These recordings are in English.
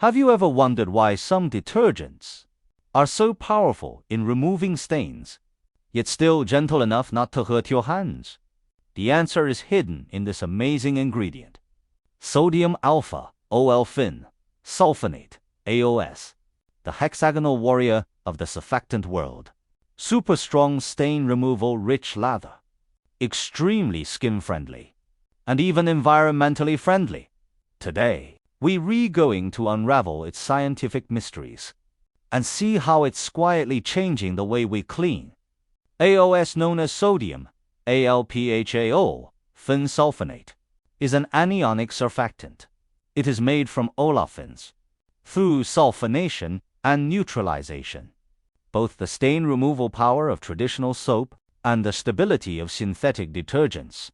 Have you ever wondered why some detergents are so powerful in removing stains, yet still gentle enough not to hurt your hands? The answer is hidden in this amazing ingredient: sodium alpha, olefin, sulfonate, AOS, the hexagonal warrior of the surfactant world. Super strong stain removal rich lather, extremely skin friendly, and even environmentally friendly. Today, we're going to unravel its scientific mysteries and see how it's quietly changing the way we clean. AOS, known as sodium alpha, fin sulfonate, is an anionic surfactant. It is made from olefins through sulfonation and neutralization. Both the stain removal power of traditional soap and the stability of synthetic detergents.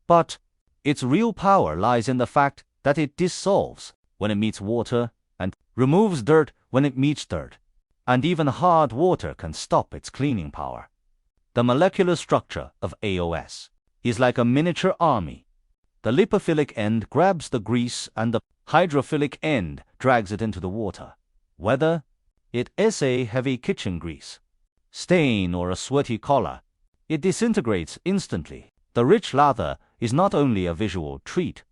But its real power lies in the fact that it dissolves when it meets water and removes dirt when it meets dirt, and even hard water can stop its cleaning power. The molecular structure of AOS is like a miniature army. The lipophilic end grabs the grease and the hydrophilic end drags it into the water. Whether it is a heavy kitchen grease, stain, or a sweaty collar, it disintegrates instantly. The rich lather is not only a visual treat,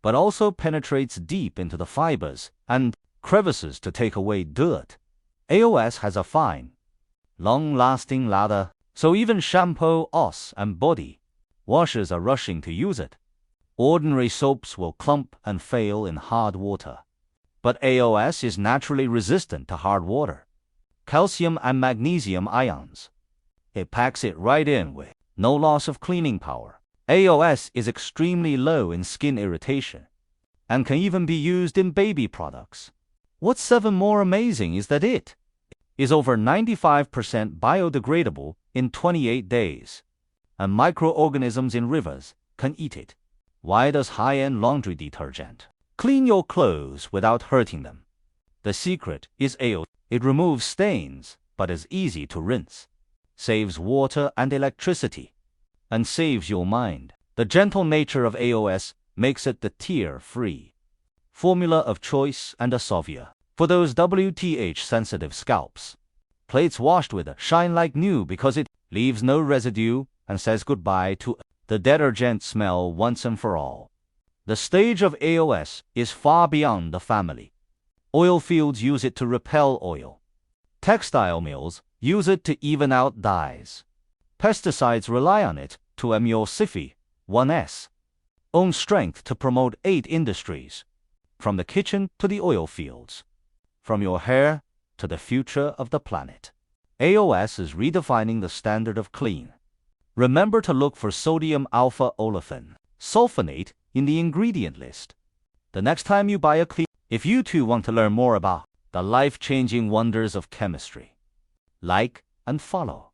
but also penetrates deep into the fibers and crevices to take away dirt. AOS has a fine, long-lasting lather, so even shampoo, and body washers are rushing to use it. Ordinary soaps will clump and fail in hard water, but AOS is naturally resistant to hard water, calcium and magnesium ions. It packs it right in with no loss of cleaning power. AOS is extremely low in skin irritation and can even be used in baby products. What's even more amazing is that it is over 95% biodegradable in 28 days, and microorganisms in rivers can eat it. Why does high-end laundry detergent clean your clothes without hurting them? The secret is AOS. It removes stains, but is easy to rinse, saves water and electricity, and saves your mind. The gentle nature of AOS makes it the tear-free formula of choice and a savior for those WTH-sensitive scalps. Plates washed with it shine like new because it leaves no residue and says goodbye to the detergent smell once and for all. The stage of AOS is far beyond the family. Oil fields use it to repel oil. Textile mills use it to even out dyes. Pesticides rely on it to emulsify 1s own strength to promote 8 industries, from the kitchen to the oil fields, from your hair to the future of the planet. AOS is redefining the standard of clean. Remember to look for sodium alpha olefin, sulfonate in the ingredient list the next time you buy a clean. If you too want to learn more about the life-changing wonders of chemistry, like and follow.